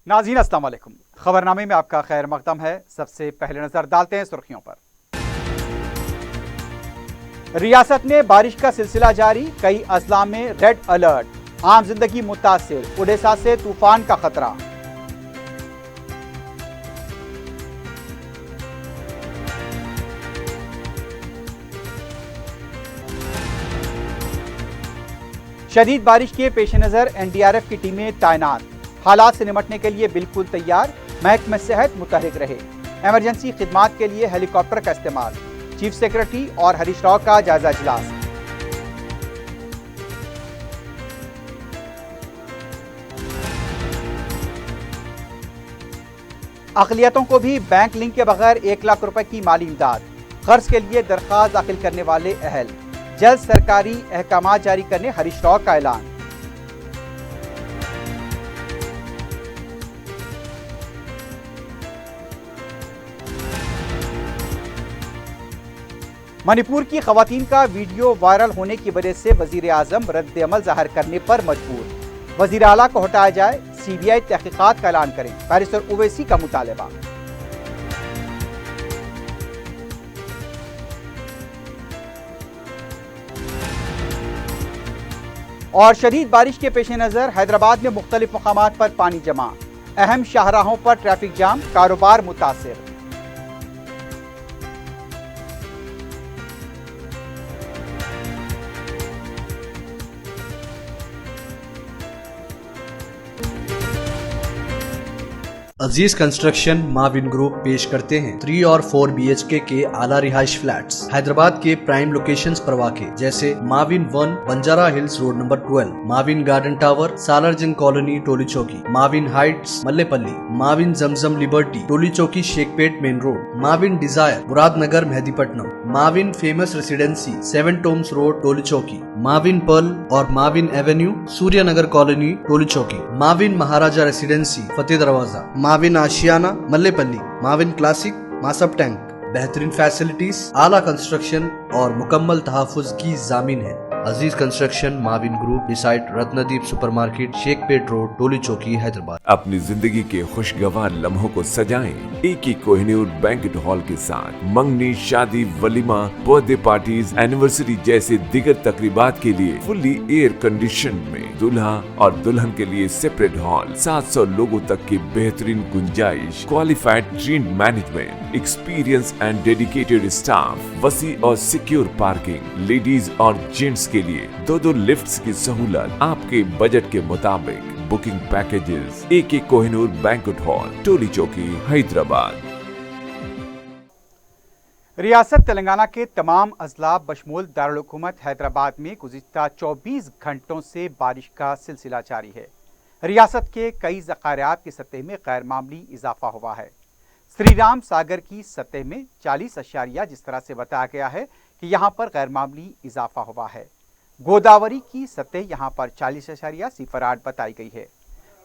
नाज़रीन अस्सलाम वालेकुम। खबरनामे में आपका खैर मकदम है। सबसे पहले नजर डालते हैं सुर्खियों पर। रियासत में बारिश का सिलसिला जारी, कई अजला में रेड अलर्ट, आम जिंदगी मुतासिर, ओडिशा से तूफान का खतरा। शदीद बारिश के पेश नजर एनडीआरएफ की टीमें तैनात, हालात से निपटने के लिए बिल्कुल तैयार, महकमा सेहत मुतहरिक रहे। इमरजेंसी खिदमात के लिए हेलीकॉप्टर का इस्तेमाल, चीफ सेक्रेटरी और हरीश राव का जायजा इजलास। अक़लियतों को भी बैंक लिंक के बगैर 1 लाख रुपए की माली इमदाद, कर्ज के लिए दरख्वास्त दाखिल करने वाले अहल, जल्द सरकारी अहकामात जारी करने हरीश राव का ऐलान। मणिपुर की खवातीन का वीडियो वायरल होने की वजह से वजीर आजम रद्द अमल जाहिर करने पर मजबूर, वजीर आला को हटाया जाए, सीबीआई तहकीकात का ऐलान करें, बैरिस्टर ओवैसी का मुतालबा। और शदीद बारिश के पेश नजर हैदराबाद में मुख्तलिफ मकामात पर पानी जमा, अहम शाहराहों पर ट्रैफिक जाम, कारोबार मुतासिर। अजीज कंस्ट्रक्शन माविन ग्रुप पेश करते हैं 3 और 4 BHK के आला रिहाइश फ्लैट्स हैदराबाद के प्राइम लोकेशंस पर वाक़े, जैसे Mavin 1 Banjara hills road number 12, Mavin garden tower Salarjung colony Toli Chowki, Mavin heights Mallepally, Mavin Zamzam liberty Toli Chowki Shaikpet main road, Mavin desire Muradnagar Mehdipatnam, Mavin famous residency 7 tombs road Toli Chowki, Mavin pearl और Mavin avenue Suryanagar colony Toli Chowki, Mavin Maharaja residency Fateh Darwaza, Mavin Ashiyana Mallepally, Mavin classic Masab tank. बेहतरीन facilities, आला construction और मुकम्मल तहफ़्फ़ुज़ की ज़ामीन है। Aziz construction Mavin group beside Ratnadeep supermarket Shaikpet road Toli Chowki Hyderabad. अपनी जिंदगी के खुशगवार लम्हों को सजाएं एक ही कोहिनूर बैंक्वेट हॉल के साथ। मंगनी, शादी, वलीमा, बर्थडे पार्टीज, एनिवर्सरी जैसे दिगर तकरीबात के लिए फुल्ली एयर कंडीशन में दूल्हा और दुल्हन के लिए सेपरेट हॉल, 700 लोगों तक की बेहतरीन गुंजाइश, qualified train management, experience and dedicated staff, वसी और सिक्योर पार्किंग, लेडीज और जेंट्स के लिए 2 लिफ्ट्स की सहूलत, आपके बजट के मुताबिक। Booking packages AK Kohinoor banquet hall Toli Chowki Hyderabad. रियासत तेलंगाना के तमाम अजला बशमूल दारुल हुकूमत हैदराबाद में गुज़िश्ता 24 घंटों से बारिश का सिलसिला जारी है। रियासत के कई ज़ख़ायरात की सतह में गैर मामूली इजाफा हुआ है। श्री राम सागर की सतह में 40 अशारिया जिस तरह से बताया गया है कि यहाँ पर गैर मामूली इजाफा हुआ है। गोदावरी की सतह यहाँ पर 40.08 बताई गई है।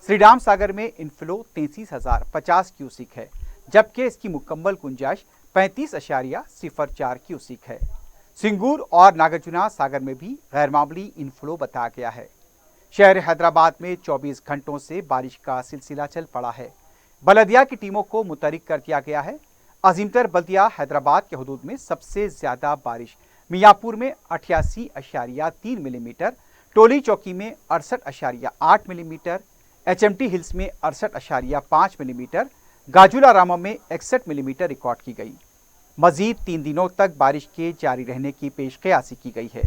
श्री राम सागर में इनफ्लो 33,050 क्यूसिक है, जबकि इसकी मुकम्मल गुंजाइश 35.04 क्यूसिक है। सिंगूर और नागार्जुना सागर में भी गैर मामूली इनफ्लो बताया गया है। शहर हैदराबाद में 24 घंटों से बारिश का सिलसिला चल पड़ा है। बलदिया की टीमों को मुतहरिक कर दिया गया है। अजीमतर बल्दिया हैदराबाद के हदूद में सबसे ज्यादा बारिश मियापुर में 88.3 मिलीमीटर, टोली चौकी में 68.8 मिलीमीटर, HMT हिल्स में 68.5 मिलीमीटर, गाजुला रामा में 61 मिलीमीटर रिकॉर्ड की गई। मजीद 3 दिनों तक बारिश के जारी रहने की पेशकयासी की गई है।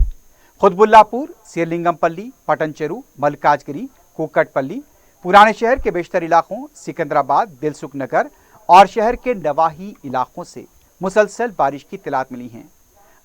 खुदबुल्लापुर, शेरलिंगमपल्ली, पटनचेरू, मल्काजगिरी, कुकटपल्ली, पुराने शहर के बेशतर इलाकों, सिकंदराबाद, दिलसुख नगर और शहर के नवाही इलाकों से मुसलसल बारिश की इत्तलात मिली हैं।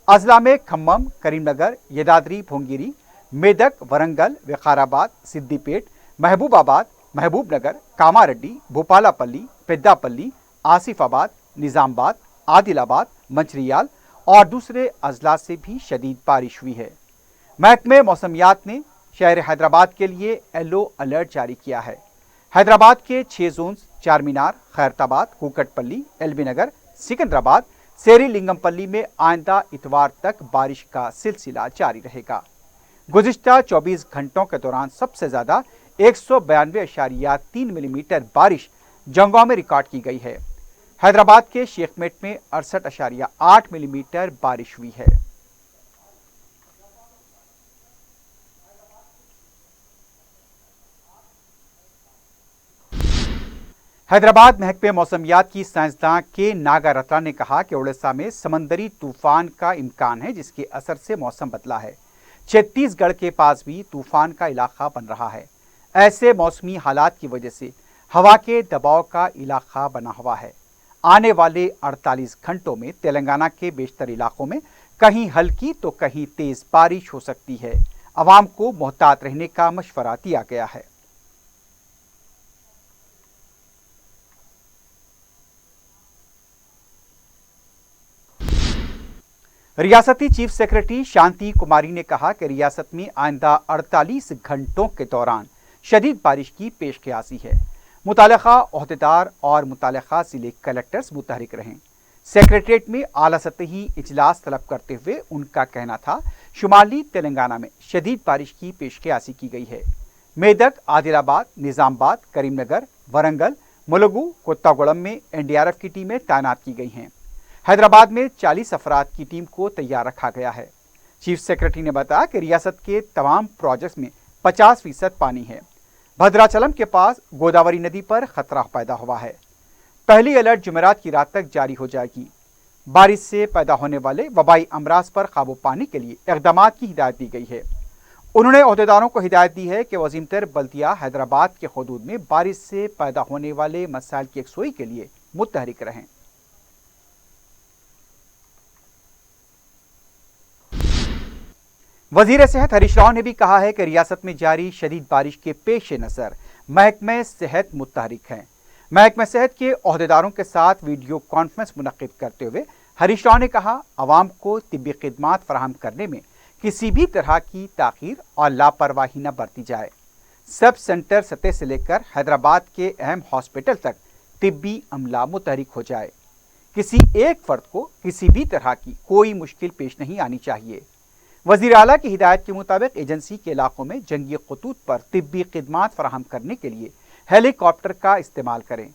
अजला में खम्मम, करीमनगर, यदाद्री भोंगिरी, मेदक, वरंगल, विकाराबाद, सिद्दीपेट, महबूबाबाद, महबूबनगर, कामारेड्डी, भोपालापल्ली, पेद्दापल्ली, आसिफाबाद, निजामबाद, आदिलाबाद, मंचरियाल और दूसरे अजला से भी शदीद बारिश हुई है। महकमे मौसमियात ने शहर हैदराबाद के लिए येलो अलर्ट जारी किया है। हैदराबाद के 6 जोन्स चार मीनार, खैरताबाद, कुकटपल्ली, एलबी नगर, सिकंदराबाद, सेरी लिंगमपल्ली में आइंदा इतवार तक बारिश का सिलसिला जारी रहेगा। गुज़िश्ता 24 घंटों के दौरान सबसे ज्यादा 192.3 मिलीमीटर बारिश जंगों में रिकॉर्ड की गई है। हैदराबाद के शेखमेट में 68.8 मिलीमीटर बारिश हुई है। हैदराबाद महकमे मौसमियात की साइंसदान के नागा रत्रा ने कहा कि उड़ीसा में समंदरी तूफान का इम्कान है, जिसके असर से मौसम बदला है। छत्तीसगढ़ के पास भी तूफान का इलाका बन रहा है। ऐसे मौसमी हालात की वजह से हवा के दबाव का इलाका बना हुआ है। आने वाले 48 घंटों में तेलंगाना के बेशतर इलाकों में कहीं हल्की तो कहीं तेज बारिश हो सकती है। अवाम को मोहतात रहने का मशवरा दिया गया है। रियासती चीफ सेक्रेटरी शांति कुमारी ने कहा कि रियासत में आइंदा 48 घंटों के दौरान शदीद बारिश की पेशकयासी है। मुताल्लिका ओहदेदार और मुताल्लिका जिले कलेक्टर्स मुतहरिक रहें। सेक्रेटरीट में आला सतही इजलास तलब करते हुए उनका कहना था, शुमाली तेलंगाना में शदीद बारिश की पेशकयासी की गई है। मेदक, आदिलाबाद, निजामाबाद, करीमनगर, वरंगल, मुलुगु, कोत्तागुड़म में एनडीआरएफ की टीमें तैनात की गई हैं। हैदराबाद में 40 अफराद की टीम को तैयार रखा गया है। चीफ सेक्रेटरी ने बताया कि रियासत के तमाम प्रोजेक्ट्स में 50% पानी है। भद्राचलम के पास गोदावरी नदी पर खतरा पैदा हुआ है। पहली अलर्ट जुमेरात की रात तक जारी हो जाएगी। बारिश से पैदा होने वाले वबाई अमराज पर काबू पाने के लिए इक़दामात की हिदायत दी गई है। उन्होंने ओहदेदारों को हिदायत दी है कि वो अज़ीमतर बल्दिया हैदराबाद के हदूद में बारिश से पैदा होने वाले मसाइल की यकसुई के लिए मुतहरिक रहें। वजीर सेहत हरीश राव ने भी कहा है कि रियासत में जारी शदीद बारिश के पेश नज़र महकमे सेहत मुतहरिक है। महकमे सेहत के ओहदेदारों के साथ वीडियो कॉन्फ्रेंस मुनक्किद करते हुए हरीश राव ने कहा, अवाम को तिब्बी खिदमात फराहम करने में किसी भी तरह की ताख़ीर और लापरवाही न बरती जाए। सब सेंटर सतह से लेकर हैदराबाद के अहम हॉस्पिटल तक तिब्बी अमला मुतहरिक हो जाए। किसी एक फर्द को किसी भी तरह की कोई मुश्किल पेश नहीं आनी चाहिए। वज़ीर आला की हिदायत के मुताबिक एजेंसी के इलाकों में जंगी खतूत पर तिब्बी खिदमात फराहम करने के लिए हेलीकॉप्टर का इस्तेमाल करें।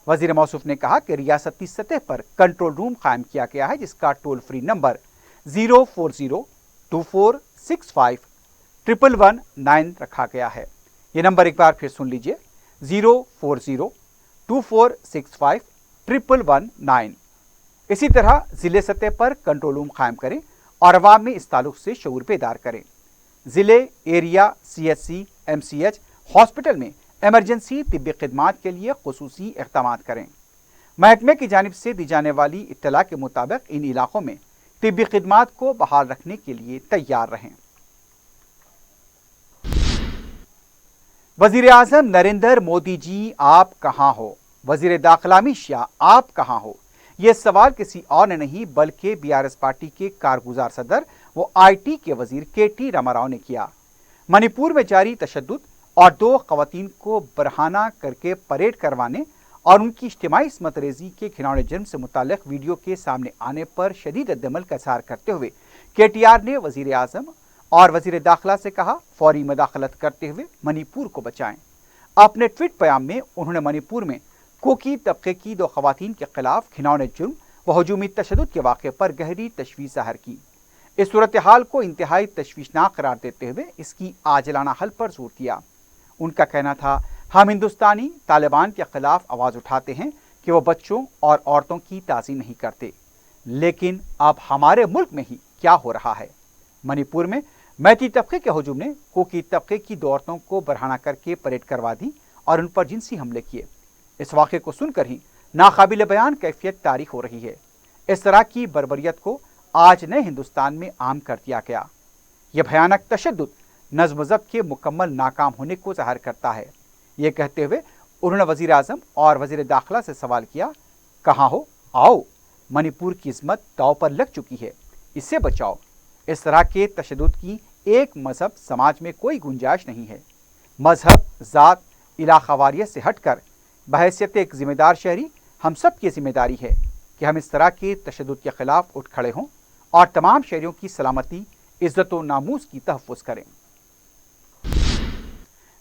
वज़ीर मौसूफ ने कहा कि रियासती सतह पर कंट्रोल रूम कायम किया गया है, जिसका टोल फ्री नंबर 04024651119 रखा गया है। ये नंबर एक बार फिर सुन लीजिए, 04024651119। इसी तरह जिले सतह पर कंट्रोल रूम कायम करें और अवाम में इस ताल्लुक से शऊर बेदार करें। जिले, एरिया, CHC, MCH, हॉस्पिटल में एमरजेंसी तिब्बी खिदमात के लिए खुसूसी इक़दामात करें। महकमे की जानिब से दी जाने वाली इत्तला के मुताबिक इन इलाकों में तिब्बी खिदमात को बहाल रखने के लिए तैयार रहें। वज़ीर आज़म नरेंद्र मोदी जी आप कहाँ हो? वज़ीर दाखिला अमित शाह आप कहाँ हो? ये सवाल किसी और ने नहीं बल्कि BRS पार्टी के कारगुजार सदर व IT के वजीर KT रामाराव ने किया। मणिपुर में जारी तशद्दुद और 2 खवातीन को बरहाना करके परेड करवाने और उनकी इज्तिमाई इस्मत रेजी के घिनौने जुर्म से मुताल्लिक वीडियो के सामने आने पर शदीद रद्दअमल का इज़हार करते हुए KTR ने वज़ीर आज़म और वज़ीर दाखिला से कहा, फौरी मदाखलत करते हुए मणिपुर को बचाएं। अपने ट्वीट बयान में उन्होंने मणिपुर में कोकी तबके की 2 खवातीन के खिलाफ घिनौने जुर्म व हजूमी तशद्दुद के वाक़े पर गहरी तशवीश ज़ाहिर की। इस सूरत हाल को इंतहाई तशवीशनाक करार देते हुए इसकी आजिलाना हल पर जोर दिया। उनका कहना था, हम हिंदुस्तानी तालिबान के खिलाफ आवाज़ उठाते हैं कि वो बच्चों और औरतों की ताज़ीम नहीं करते, लेकिन अब हमारे मुल्क में ही क्या हो रहा है। मणिपुर में मैती तबके के हजूम ने कोकी तबके की 2 औरतों को बरहाना करके परेड करवा दी और उन पर जिनसी हमले किए। इस वाक़े को सुनकर ही नाकाबिल बयान कैफियत तारीख हो रही है। इस तरह की बर्बरियत को आज नए हिंदुस्तान में आम कर दिया गया। यह भयानक तशद्दुद नज़्म ज़ब्त के मुकम्मल नाकाम होने को ज़ाहिर करता है। ये कहते हुए उन्होंने वज़ीर आज़म और वज़ीर दाखिला से सवाल किया, कहाँ हो? आओ, मणिपुर की इस्मत दाव पर लग चुकी है, इससे बचाओ। इस तरह के तशद्दुद की एक मजहब समाज में कोई गुंजाइश नहीं है। मजहब, ज़ात, इलाकावारियत से हटकर बहैसियत एक ज़िम्मेदार शहरी हम सब की जिम्मेदारी है कि हम इस तरह के तशद्दुद के खिलाफ उठ खड़े हों और तमाम शहरियों की सलामती, इज़्ज़त व नामूस की तहफ़्फ़ुज़ करें।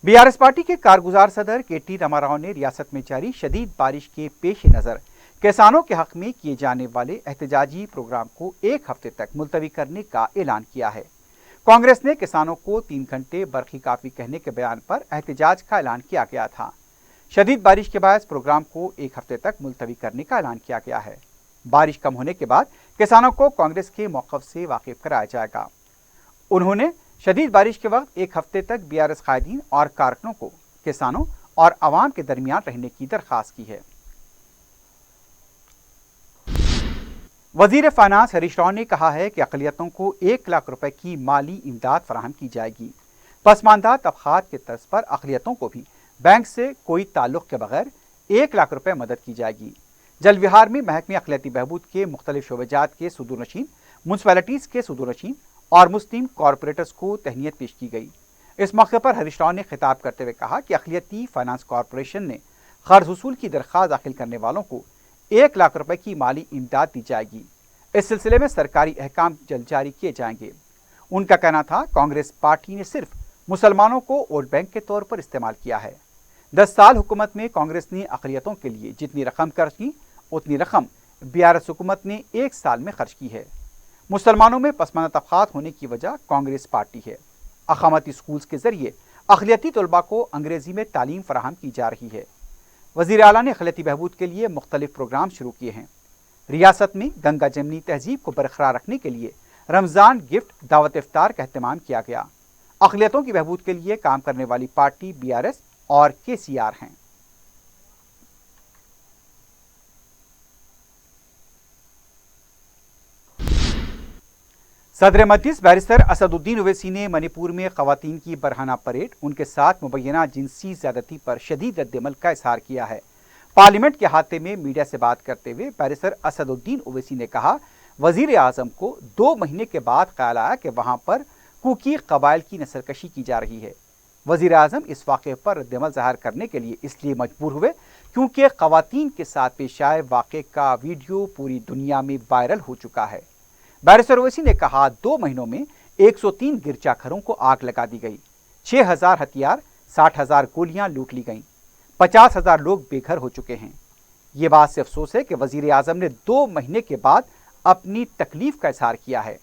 बीआरएस पार्टी के कारगुजार सदर के.टी. रामाराव ने रियासत में जारी शदीद बारिश के पेश नज़र किसानों के हक में किए जाने वाले एहतजाजी प्रोग्राम को 1 हफ्ते तक मुलतवी करने का ऐलान किया है। कांग्रेस ने किसानों को 3 घंटे बरखी काफी कहने के बयान पर एहतजाज का ऐलान किया गया था। शदीद बारिश के बायस प्रोग्राम को 1 हफ्ते तक मुलतवी करने का ऐलान किया गया है। बारिश कम होने के बाद किसानों को कांग्रेस के मौक़िफ़ से वाकिफ कराया जाएगा। उन्होंने शदीद बारिश के वक्त 1 हफ्ते तक बीआरएस कायदीन और कारकुनों को किसानों और आवाम के दरमियान रहने की दरख्वास्त की है। वजीर फाइनेंस हरीश राव ने कहा है कि अक़लियतों को 1 लाख रुपए की माली इमदाद फराहम की जाएगी। पसमानदा तबक़ात के तर्ज पर अक़लियतों को भी बैंक से कोई ताल्लुक़ के बगैर 1 लाख रुपए मदद की जाएगी। जल विहार में महकमे अक़लियती बहबूद के मुख्तलिफ शोबेजात के सुदूरनशीन, म्यूनसिपैलिटीज़ के सुदूरनशीन और मुस्लिम कॉरपोरेटर्स को तहनीत पेश की गई। इस मौके पर हरीश राव ने खिताब करते हुए कहा कि अक़लियती फाइनेंस कॉरपोरेशन ने क़र्ज़ वसूल की दरख्वास्त दाखिल करने वालों को 1 लाख रुपए की माली इमदाद दी जाएगी। इस सिलसिले में सरकारी अहकाम जल्द जारी किए जाएंगे। उनका कहना था, कांग्रेस पार्टी ने सिर्फ मुसलमानों को वोट बैंक के तौर पर इस्तेमाल किया है। 10 साल हुकूमत में कांग्रेस ने अक़लियतों के लिए जितनी रकम खर्च की उतनी रकम बीआरएस हुकूमत ने 1 साल में खर्च की है। मुसलमानों में पसमानदा तबक़ात होने की वजह कांग्रेस पार्टी है। अक़ामती स्कूल्स के जरिए अक़लियती तलबा को अंग्रेज़ी में तालीम फराहम की जा रही है। वज़ीर आला ने अक़लियती बहबूद के लिए मुख्तलिफ प्रोग्राम शुरू किए हैं। रियासत में गंगा जमनी तहजीब को बरकरार रखने के लिए रमज़ान गिफ्ट दावत इफ्तार का अहतमाम किया गया। अक़लियतों की बहबूद के लिए काम करने वाली पार्टी बीआरएस और केसीआर हैं। सदर मजलिस बैरिस्टर असदुद्दीन ओवैसी ने मणिपुर में ख़वातीन की बरहाना परेड, उनके साथ मुबैना जिनसी ज़्यादती पर शदीद रद्द-ए-अमल का इज़हार किया है। पार्लियामेंट के अहाते में मीडिया से बात करते हुए बैरिस्टर असदुद्दीन ओवैसी ने कहा, वज़ीर आज़म को 2 महीने के बाद ख्याल आया कि वहाँ पर कुकी कबाइल की नस्लकशी की जा रही है। वज़ीर आज़म इस वाक़े पर रद्द-ए-अमल ज़ाहिर करने के लिए इसलिए मजबूर हुए क्योंकि ख़वातीन के साथ पेश आए वाक़े का वीडियो पूरी दुनिया में वायरल हो चुका है। बैरिस्टर ओवैसी ने कहा, 2 महीनों में 103 गिरजाघरों को आग लगा दी गई, 6000 हथियार, 60,000 गोलियां लूट ली गईं, 50,000 लोग बेघर हो चुके हैं। ये बात से अफसोस है कि वज़ीर आज़म ने 2 महीने के बाद अपनी तकलीफ का इज़हार किया है।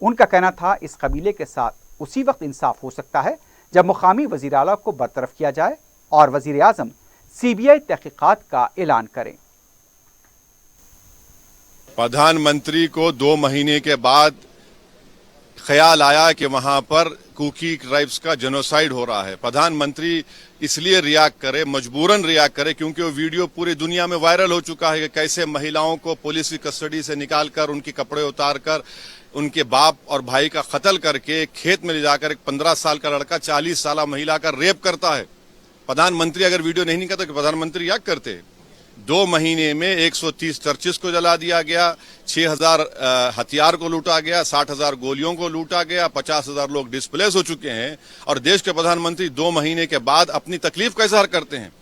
उनका कहना था, इस कबीले के साथ उसी वक्त इंसाफ हो सकता है जब मुकामी वज़ीर आला को बरतरफ किया जाए और वज़ीर आज़म CBI तहकीकात का ऐलान करें। प्रधानमंत्री को 2 महीने के बाद ख्याल आया कि वहां पर कुकी ट्राइब्स का जेनोसाइड हो रहा है। प्रधानमंत्री इसलिए रिएक्ट करे, मजबूरन रिएक्ट करे, क्योंकि वो वीडियो पूरी दुनिया में वायरल हो चुका है कि कैसे महिलाओं को पुलिस की कस्टडी से निकालकर उनके कपड़े उतारकर उनके बाप और भाई का कत्ल करके खेत में ले जाकर एक 15 साल का लड़का 40 साल महिला का रेप करता है। प्रधानमंत्री अगर वीडियो नहीं निकालता तो प्रधानमंत्री रिएक्ट करते। 2 महीने में 130 चर्चिस को जला दिया गया, 6000 हथियार को लूटा गया, 60,000 गोलियों को लूटा गया, 50,000 लोग डिस्प्लेस हो चुके हैं और देश के प्रधानमंत्री 2 महीने के बाद अपनी तकलीफ का इजहार करते हैं।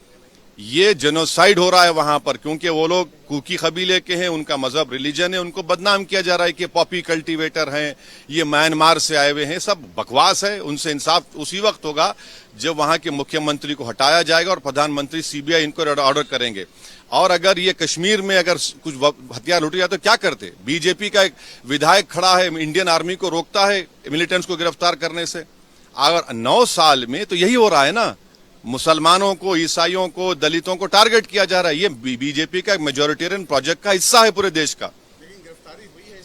ये जेनोसाइड हो रहा है वहां पर, क्योंकि वो लोग कुकी कबीले के हैं, उनका मजहब रिलीजन है, उनको बदनाम किया जा रहा है कि पॉपी कल्टीवेटर हैं, ये म्यांमार से आए हुए हैं। सब बकवास है। उनसे इंसाफ उसी वक्त होगा जब वहां के मुख्यमंत्री को हटाया जाएगा और प्रधानमंत्री CBI इंक्वायरी ऑर्डर करेंगे। और अगर ये कश्मीर में अगर कुछ हथियार लूटे जाए तो क्या करते? बीजेपी का एक विधायक खड़ा है, इंडियन आर्मी को रोकता है मिलिटेंट्स को गिरफ्तार करने से। अगर 9 साल में तो यही हो रहा है ना, मुसलमानों को, ईसाइयों को, दलितों को टारगेट किया जा रहा है। ये बीजेपी का मेजॉरिटेरियन प्रोजेक्ट का हिस्सा है पूरे देश का।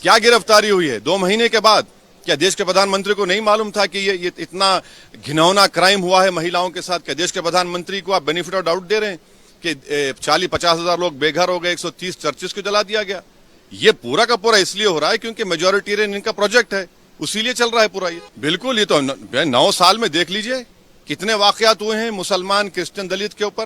क्या गिरफ्तारी हुई है 2 महीने के बाद? क्या देश के प्रधानमंत्री को नहीं मालूम था कि ये इतना घिनौना क्राइम हुआ है महिलाओं के साथ? क्या देश के प्रधानमंत्री को आप बेनिफिट ऑफ डाउट दे रहे हैं कि 40-50 हजार लोग बेघर हो गए, 130 चर्चिस को जला दिया गया? ये पूरा का पूरा इसलिए हो रहा है क्योंकि मेजॉरिटेरियन इनका प्रोजेक्ट है, उसीलिए चल रहा है पूरा ये। बिल्कुल, ये तो 9 साल में देख लीजिए कितने वाकयात हुए हैं मुसलमान, क्रिश्चियन, दलित के ऊपर।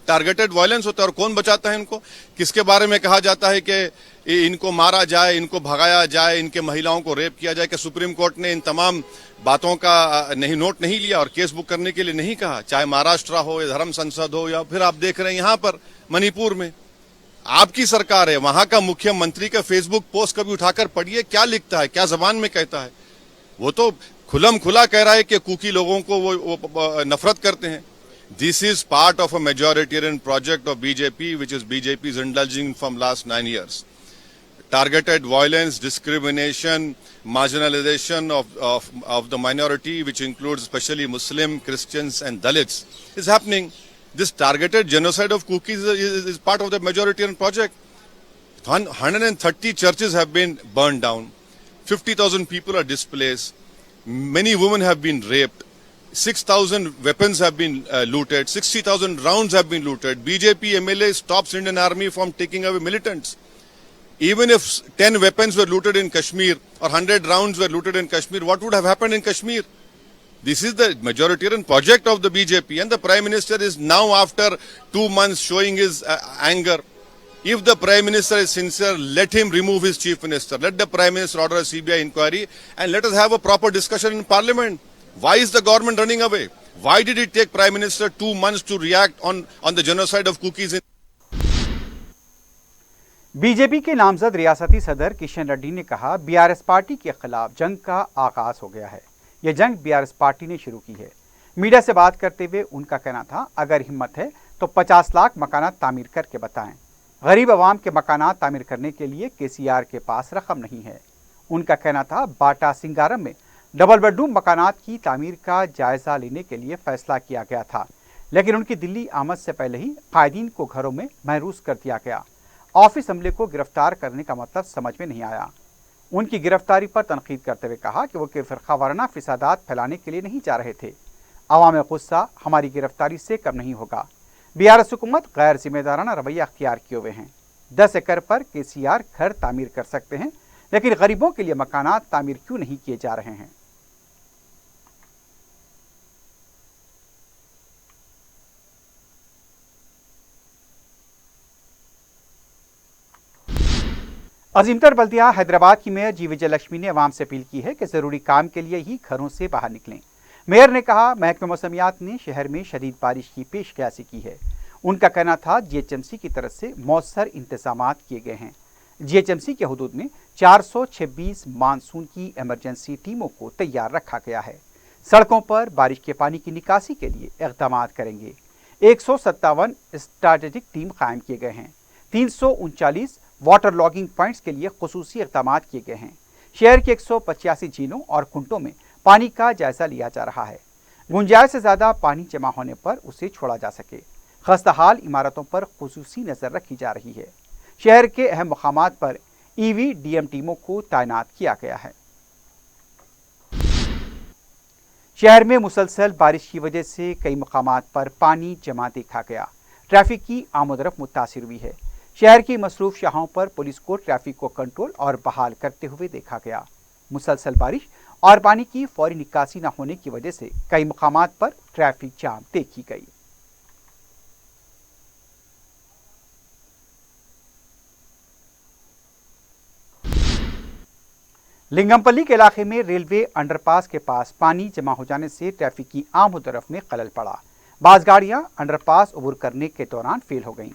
टारगेटेड वायलेंस होता है और कौन बचाता है इनको? किसके बारे में कहा जाता है कि इनको मारा जाए, इनको भगाया जाए, इनके महिलाओं को रेप किया जाए? कि सुप्रीम कोर्ट ने इन तमाम बातों का नोट नहीं लिया और केस बुक करने के लिए नहीं कहा? चाहे महाराष्ट्र हो या धर्म संसद हो या फिर आप देख रहे हैं यहाँ पर मणिपुर में आपकी सरकार है, वहां का मुख्यमंत्री का फेसबुक पोस्ट कभी उठाकर पढ़िए, क्या लिखता है, क्या जबान में कहता है। वो तो खुलम खुला कह रहा है कि कुकी लोगों को वो नफरत करते हैं। This is part of a majoritarian project of BJP, which is BJP is indulging from last 9 years. Targeted violence, discrimination, marginalization of the minority, which includes especially Muslim, Christians and Dalits, is happening. This targeted genocide of Kukis is part of the majoritarian project. 130 churches have been burned down. 50,000 people are displaced. Many women have been raped. 6,000 weapons have been looted. 60,000 rounds have been looted. BJP MLA stops Indian Army from taking away militants. Even if 10 weapons were looted in Kashmir or 100 rounds were looted in Kashmir, what would have happened in Kashmir? This is the majoritarian project of the BJP, and the Prime Minister is now, after 2 months, showing his anger. If the Prime Minister is sincere, let him remove his Chief Minister. Let the Prime Minister order a CBI inquiry and let us have a proper discussion in Parliament. Why is the government running away? Why did it take Prime Minister 2 months to react on the genocide of Kukis? BJP के नामजद रियासती सदर किशन रेड्डी ने कहा, BRS party के खिलाफ जंग का आगाज हो गया है। यह जंग बीआरएस पार्टी ने शुरू की है। मीडिया से बात करते हुए उनका कहना था, अगर हिम्मत है तो 50 लाख मकानात तामीर करके बताएं। गरीब आवाम के मकानात तामीर करने के लिए केसीआर के पास रकम नहीं है। उनका कहना था, बाटा सिंगारम में डबल बेडरूम मकानात की तामीर का जायजा लेने के लिए फैसला किया गया था, लेकिन उनकी दिल्ली आमद से पहले ही कायदीन को घरों में महरूस कर दिया गया। ऑफिस अमले को गिरफ्तार करने का मतलब समझ में नहीं आया। उनकी गिरफ्तारी पर तनकीद करते हुए कहा कि वो फिरका वाराना फिसादात फैलाने के लिए नहीं जा रहे थे। अवाम गुस्सा हमारी गिरफ्तारी से कम नहीं होगा। बीआरएस हुकूमत गैर जिम्मेदाराना रवैया अख्तियार किए हुए हैं। 10 एकड़ पर केसीआर घर तामीर कर सकते हैं, लेकिन गरीबों के लिए मकानात तामीर क्यों नहीं किए जा रहे हैं। अजीमतर बल्दिया हैदराबाद की मेयर जी विजय लक्ष्मी ने अवाम से अपील की है कि ज़रूरी काम के लिए ही घरों से बाहर निकलें। मेयर ने कहा, महकमे मौसमियात ने शहर में शदीद बारिश की पेशकयासी की है। उनका कहना था, जीएचएमसी की तरफ से मौसर इंतजामात किए गए हैं। जीएचएमसी के हुदूद में 426 मानसून की इमरजेंसी टीमों को तैयार रखा गया है। सड़कों पर बारिश के पानी की निकासी के लिए इक़दाम करेंगे। 157 स्ट्रैटेजिक टीम कायम किए गए हैं। 339 वाटर लॉगिंग पॉइंट्स के लिए खुसूसी इक़दाम किए गए हैं। शहर के 185 झीलों और कुंटों में पानी का जायजा लिया जा रहा है। गुंजाइश से ज़्यादा पानी जमा होने पर उसे छोड़ा जा सके। खस्ताहाल इमारतों पर खुसूसी नज़र रखी जा रही है। शहर के अहम मकामात पर ईवीडीएम टीमों को तैनात किया गया है। शहर में मुसलसल बारिश की वजह से कई मकामात पर पानी जमा देखा गया। ट्रैफिक की आमदरफ्त मुतासिर हुई है। शहर की मसरूफ शाहों पर पुलिस को ट्रैफिक को कंट्रोल और बहाल करते हुए देखा गया। मुसलसल बारिश और पानी की फौरी निकासी न होने की वजह से कई मकामात पर ट्रैफिक जाम देखी गई। लिंगमपल्ली के इलाके में रेलवे अंडरपास के पास पानी जमा हो जाने से ट्रैफिक की आमदरफ्त में खलल पड़ा। बाज़ गाड़ियां अंडरपास अबूर करने के दौरान फेल हो गईं।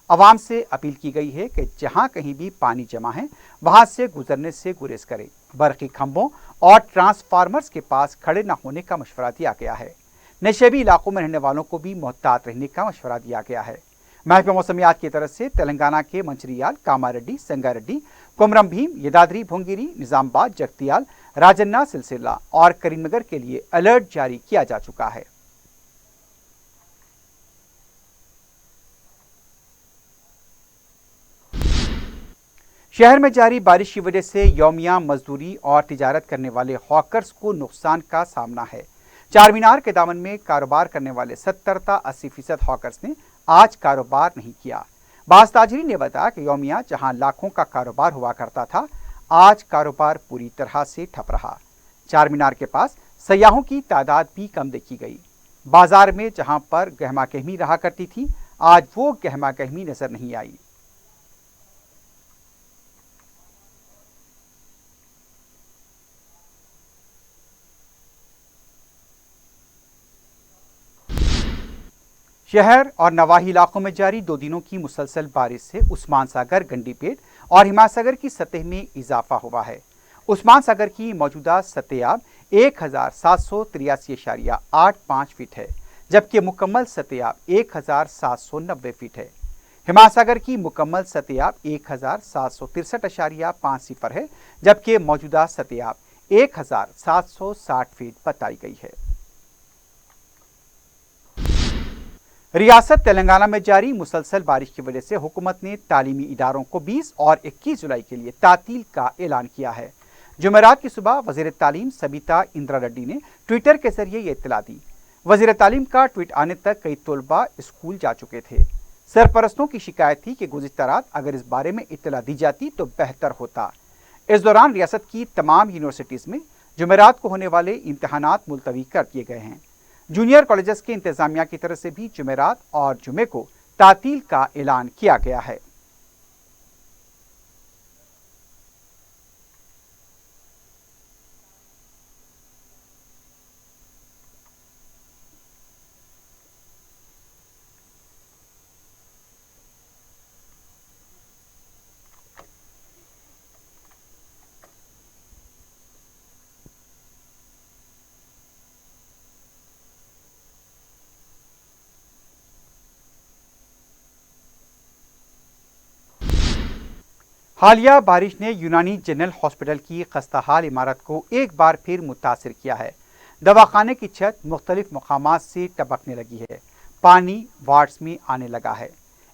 अवाम से अपील की गई है कि जहां कहीं भी पानी जमा है वहां से गुजरने से गुरेज करें। बरक़ी खंभों और ट्रांसफार्मर्स के पास खड़े न होने का मशवरा दिया गया है। नशेबी इलाकों में रहने वालों को भी मोहतात रहने का मशवरा दिया गया है। महकमा मौसमियात की तरफ से तेलंगाना के मंचिरियाल, कामारेड्डी, संगारेड्डी, कुमरम भीम, यदाद्री भुंगिरी, निजामाबाद, जगतियाल, राजन्ना, सिलसिला और करीमनगर के लिए अलर्ट जारी किया जा चुका है। शहर में जारी बारिश की वजह से यौमिया मजदूरी और तिजारत करने वाले हॉकर्स को नुकसान का सामना है। चार मीनार के दामन में कारोबार करने वाले 70-80% हॉकर्स ने आज कारोबार नहीं किया। बाज़ ताजरीन ने बताया कि यौमिया जहां लाखों का कारोबार हुआ करता था, आज कारोबार पूरी तरह से ठप रहा। चार मीनार के पास सयाहों की तादाद भी कम देखी गई। बाजार में जहां पर गहमा गहमी रहा करती थी, आज वो गहमा गहमी नजर नहीं आई। शहर और नवाही इलाकों में जारी 2 दिनों की मुसलसल बारिश से उस्मान सागर, गंडीपेट और हिमायत सागर की सतह में इजाफा हुआ है। उस्मान सागर की मौजूदा सतह 1783.85 फीट है, जबकि मुकम्मल सतह 1790 फीट है। हिमासागर की मुकम्मल सतह 1763.50 है, जबकि मौजूदा सतह 1760 फीट बताई गई है। रियासत तेलंगाना में जारी मुसलसल बारिश की वजह से हुकूमत ने तालीमी इदारों को 20 और 21 जुलाई के लिए तातील का ऐलान किया है। जुमेरात की सुबह वज़ीर तालीम सबिता इंदिरा रेड्डी ने ट्विटर के जरिए ये इत्तला दी। वज़ीर तालीम का ट्वीट आने तक कई तलबा स्कूल जा चुके थे। सरपरस्तों की शिकायत थी कि गुज़िश्ता रात अगर इस बारे में इत्तला दी जाती तो बेहतर होता। इस दौरान रियासत की तमाम यूनिवर्सिटीज़ में जुमेरात को होने वाले इम्तहानात मुलतवी कर दिए गए हैं। जूनियर कॉलेजेस के इंतजामिया की तरफ से भी जुमेरात और जुमे को तातील का ऐलान किया गया है। हालिया बारिश ने यूनानी जनरल हॉस्पिटल की खस्ताहाल इमारत को एक बार फिर मुतासिर किया है। दवाखाने की छत मुख्तलिफ मकामात से टपकने लगी है। पानी वार्ड्स में आने लगा है।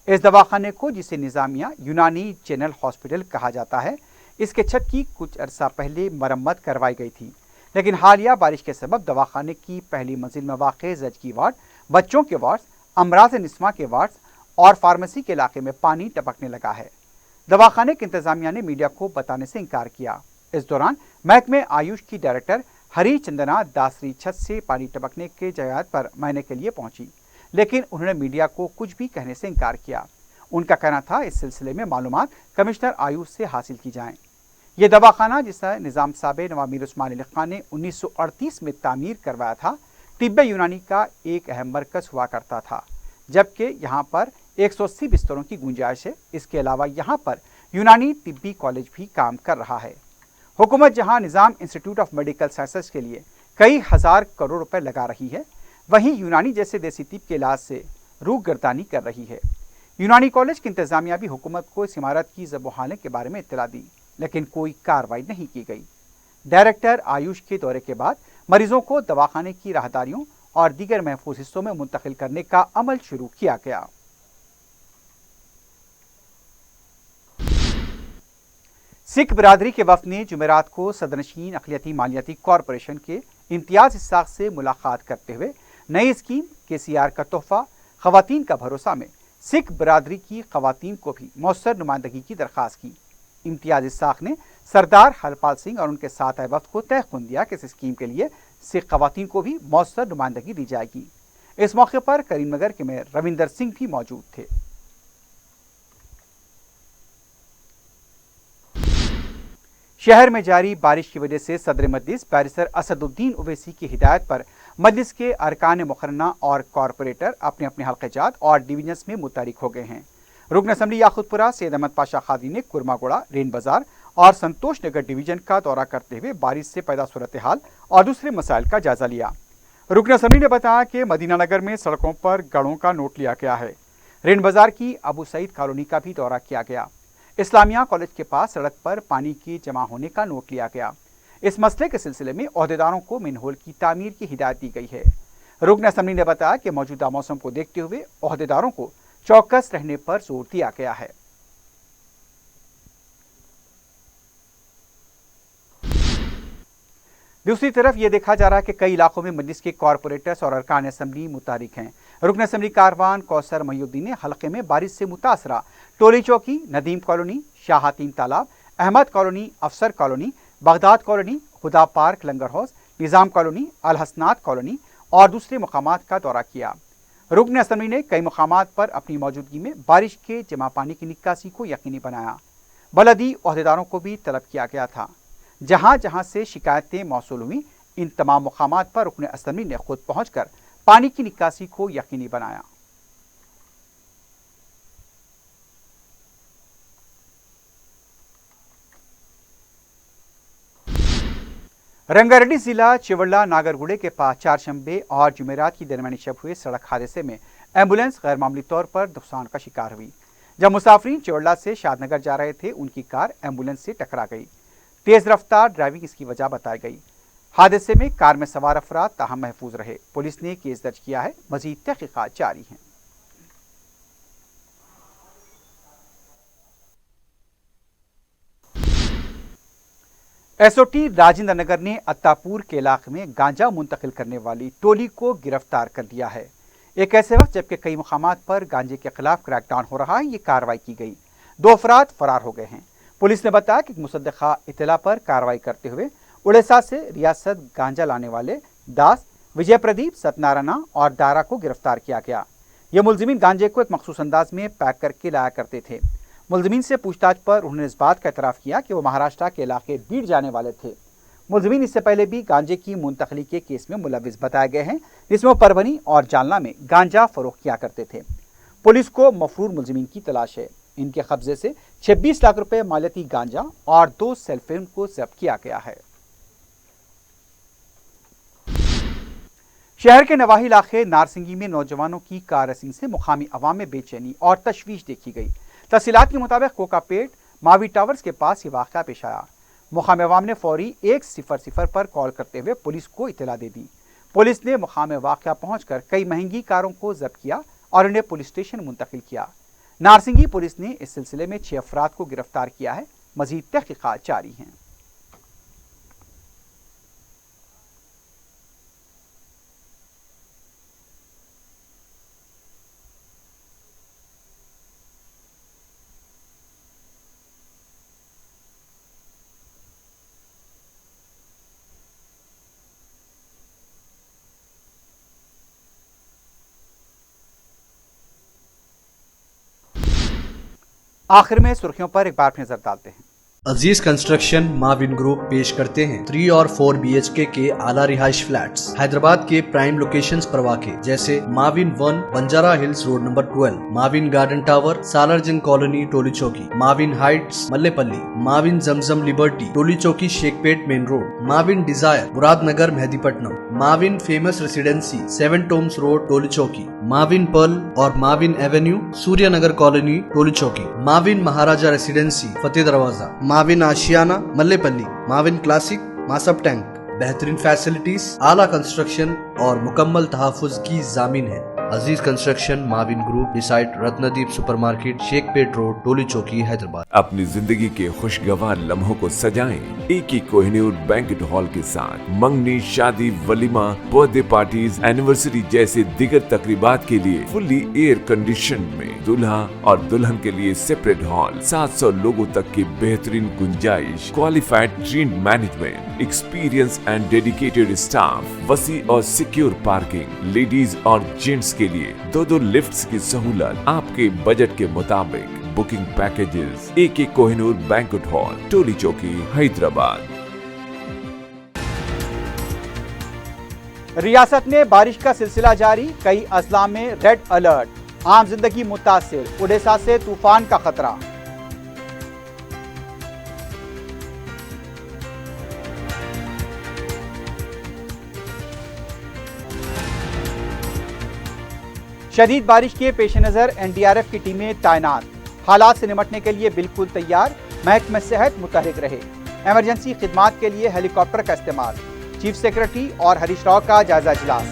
इस दवाखाने को, जिसे निज़ामिया यूनानी जनरल हॉस्पिटल कहा जाता है, इसके छत की कुछ अरसा पहले मरम्मत करवाई गई थी, लेकिन हालिया बारिश के सबब दवाखाने की पहली मंजिल में वाक़ ज़चगी वार्ड, बच्चों के वार्ड्स, अमराज निस्मा के वार्ड्स और फार्मेसी के इलाके में पानी टपकने लगा है। दवाखाने के इंतजामिया ने मीडिया को बताने से इनकार किया। इस दौरान महकमे आयुष की डायरेक्टर हरी चंदना दासरी छत से पानी टपकने के जयात पर महीने के लिए पहुंची, लेकिन उन्होंने मीडिया को कुछ भी कहने से इनकार किया। उनका कहना था इस सिलसिले में मालूमात कमिश्नर आयुष से हासिल की जाएं। ये दवाखाना, जिसे निज़ाम साबे नवाब मीर उस्मान अली खान ने 1938 में तामीर करवाया था, तिब्बे यूनानी का एक अहम मरकज़ हुआ करता था, जबकि यहाँ पर 180 बिस्तरों की गुंजाइश है। इसके अलावा यहाँ पर यूनानी तिब्बी कॉलेज भी काम कर रहा है। हुकूमत जहाँ निज़ाम इंस्टीट्यूट ऑफ मेडिकल साइंसेज के लिए कई हज़ार करोड़ रुपए लगा रही है, वहीं यूनानी जैसे देसी तिब के इलाज से रूह गर्दानी कर रही है। यूनानी कॉलेज की इंतजामिया भी हुकूमत को इस इमारत की ज़ब-ओ-हाले के बारे में इत्तला दी, लेकिन कोई कार्रवाई नहीं की गई। डायरेक्टर आयुष के दौरे के बाद मरीजों को दवाखाने की राहदारियों और दीगर महफूज हिस्सों में मुंतकिल करने का अमल शुरू किया गया। सिख बिरादरी के वफ़द ने जुमेरात को सदरनशीन अक़लियती मालियाती कॉरपोरेशन के इम्तियाज़ इस्साक़ से मुलाकात करते हुए नई स्कीम KCR का तोहफ़ा ख़वातीन का भरोसा में सिख बिरादरी की ख़वातीन को भी मौसर नुमाइंदगी की दरख्वास्त की। इम्तियाज़ इस्साक़ ने सरदार हरपाल सिंह और उनके साथ आए वफ़द को तयक़ुन दिया कि इस स्कीम के लिए सिख ख़वातीन को भी मौसर नुमाइंदगी दी जाएगी। इस मौके पर करीमनगर के मेयर रविंदर सिंह भी मौजूद थे। शहर में जारी बारिश की वजह से सदर मजलिस बैरिस्टर असदुद्दीन ओवैसी की हिदायत पर मजलिस के अरकान मुकर्रना और कॉरपोरेटर अपने अपने हल्क़े-जात और डिवीजन्स में मुतहरिक हो गए हैं। रुकन असम्बली याकूतपुरा सैयद अहमद पाशा खादी ने कुरमागोड़ा, रेन बाजार और संतोष नगर डिवीजन का दौरा करते हुए बारिश से पैदा सूरत हाल और दूसरे मसाइल का जायजा लिया। रुकन असम्बली ने बताया कि मदीना नगर में सड़कों पर गड़ों का नोट लिया गया है। रेन बाजार की अबू सईद कॉलोनी का भी दौरा किया गया। इस्लामिया कॉलेज के पास सड़क पर पानी के जमा होने का नोट लिया गया। इस मसले के सिलसिले में ओहदेदारों को मैनहोल की तामीर की हिदायत दी गई है। रुकन असम्बली ने बताया कि मौजूदा मौसम को देखते हुए ओहदेदारों को चौकस रहने पर जोर दिया गया है। दूसरी तरफ ये देखा जा रहा है कि कई इलाकों में मजलिस के कॉरपोरेटर्स और अरकान असम्बली मुतारिक हैं। रुकन असम्बली कारवान कौसर महीउद्दीन ने हल्के में बारिश से मुतासरा टोली चौकी, नदीम कॉलोनी, शाहातीन तालाब, अहमद कॉलोनी, अफसर कॉलोनी, बगदाद कॉलोनी, खुदा पार्क, लंगर हाउस, निज़ाम कॉलोनी, अल हसनात कॉलोनी और दूसरे मकामात का दौरा किया। रुकन असम्बली ने कई मकामात पर अपनी मौजूदगी में बारिश के जमा पानी की निकासी को यकीनी बनाया। बलदी ओहदेदारों को भी तलब किया गया था। जहां जहां से शिकायतें मौसूल हुई, इन तमाम मकामात पर रुकन असम्बली ने खुद पहुंचकर पानी की निकासी को यकीनी बनाया। रंगारेड्डी जिला चिवड़ा नागरगुड़े के पास चारशंबे और जुमेरात की दरमियानी शब हुए सड़क हादसे में एम्बुलेंस गैर मामूली तौर पर नुकसान का शिकार हुई। जब मुसाफिरीन चिवड़ा से शादनगर जा रहे थे, उनकी कार एम्बुलेंस से टकरा गई। तेज रफ्तार ड्राइविंग इसकी वजह बताई गई। हादसे में कार में सवार अफराद ताहम महफूज रहे। पुलिस ने केस दर्ज किया है, मजीद तहकीकात जारी हैं। एसओटी राजेंद्र नगर ने अत्तापुर के इलाके में गांजा मुंतकिल करने वाली टोली को गिरफ्तार कर लिया है। एक ऐसे वक्त जबकि कई मुकामात पर गांजे के खिलाफ क्रैकडाउन हो रहा है, ये कार्रवाई की गई। 2 अफराद फरार हो गए हैं। पुलिस ने बताया कि मुसद्दक़ा इत्तला पर कार्रवाई करते हुए उड़ीसा से रियासत गांजा लाने वाले दास, विजय प्रदीप, सत्यनारायण और दारा को गिरफ्तार किया गया। ये मुलजिमीन गांजे को एक मखसूस अंदाज में पैक करके लाया करते थे। मुलजिमीन से पूछताछ पर उन्होंने इस बात का एतराफ़ किया कि वो महाराष्ट्र के इलाके बीड़ जाने वाले थे। मुलजिमीन इससे पहले भी गांजे की मुंतकली के केस में मुलविस बताए गए हैं, जिसमें वो परभनी और जालना में गांजा फरोख्त किया करते थे। पुलिस को मफरूर मुलजिमीन की तलाश है। इनके कब्जे से 26 लाख रुपए मालियती गांजा और 2 सेल फोन को जब्त किया गया है। शहर के नवाही इलाके नारसिंगी में नौजवानों की कार रेसिंग से मुकामी अवाम में बेचैनी और तशवीश देखी गई। तफसीलात के मुताबिक कोकापेट मावी टावर्स के पास ये वाक़या पेश आया। मुकामी अवाम ने फौरी 100 पर कॉल करते हुए पुलिस को इत्तला दे दी। पुलिस ने मुकामी वाक़या पहुंचकर कई महंगी कारों को जब्त किया और उन्हें पुलिस स्टेशन मुंतकिल किया। नारसिंगी पुलिस ने इस सिलसिले में 6 अफराद को गिरफ्तार किया है। मजीद तहकीकात जारी हैं। आखिर में सुर्खियों पर एक बार नजर डालते हैं। अजीज कंस्ट्रक्शन माविन ग्रुप पेश करते हैं 3 और 4 BHK के आला रिहाइश फ्लैट्स हैदराबाद के प्राइम लोकेशंस पर वाक़े, जैसे Mavin 1 Banjara hills road number 12, Mavin garden tower Salarjung colony Toli Chowki, Mavin heights Mallepally, Mavin Zamzam liberty Toli Chowki Shaikpet main road, Mavin desire Muradnagar Mehdipatnam, Mavin famous residency 7 tombs road Toli Chowki, Mavin pearl और Mavin avenue Suryanagar colony Toli Chowki, Mavin Maharaja residency Fateh Darwaza, Mavin Ashiyana Mallepally, Mavin classic Masab tank. बेहतरीन facilities, आला construction और मुकम्मल तहफ़्फ़ुज़ की ज़ामिन है। Aziz construction Mavin group beside Ratnadeep supermarket Shaikpet road Toli Chowki Hyderabad. अपनी जिंदगी के खुशगवार लम्हों को सजाएं एक ही कोहिनूर बैंकेट हॉल के साथ। मंगनी, शादी, वलीमा, बर्थडे पार्टीज, एनिवर्सरी जैसे दिगर तकरीबात के लिए फुल्ली एयर कंडीशन में दूल्हा और दुल्हन के लिए सेपरेट हॉल, 700 लोगों तक की बेहतरीन गुंजाइश, qualified trained management, experience and dedicated staff, वसी और सिक्योर पार्किंग, लेडीज और जेंट्स के लिए 2 लिफ्ट्स की सहूलत आपके बजट के मुताबिक। Booking packages AK Kohinoor banquet hall Toli Chowki Hyderabad. रियासत में बारिश का सिलसिला जारी, कई अजला में रेड अलर्ट, आम जिंदगी मुतासिर, उड़ीसा से तूफान का खतरा। शदीद बारिश के पेश नज़र NDRF की टीमें तैनात, हालात से निपटने के लिए बिल्कुल तैयार। महकमा सेहत मुतहरिक रहे। इमरजेंसी खिदमात के लिए हेलीकॉप्टर का इस्तेमाल। चीफ सेक्रेटरी और हरीश राव का जायजा इजलास।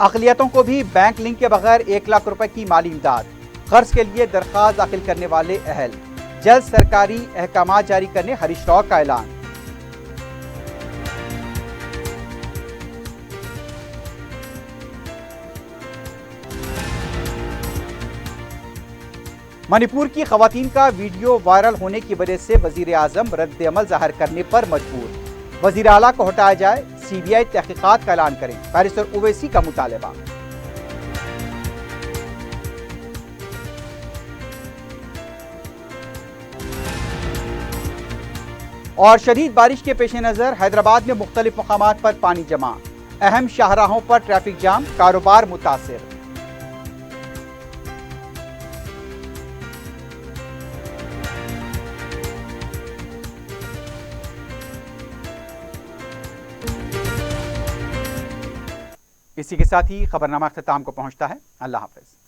अक़लियतों को भी बैंक लिंक के बगैर 1 लाख रुपए की माली इमदाद। कर्ज के लिए दरख्वास्त दाखिल करने वाले अहल, जल्द सरकारी अहकामात जारी करने हरीश राव का ऐलान। मणिपुर की खवातीन का वीडियो वायरल होने की वजह से वजीर आजम रद्द अमल जाहिर करने पर मजबूर। वजीर आला को हटाया जाए, CBI तहकीकात का ऐलान करें, बैरिस्टर ओवैसी का मुतालबा। और शदीद बारिश के पेश नज़र हैदराबाद में मुख्तलिफ मकामात पर पानी जमा, अहम शाहराहों पर ट्रैफिक जाम, कारोबार मुतासिर। اسی کے ساتھ ہی خبرنامہ اختتام کو پہنچتا ہے۔ اللہ حافظ۔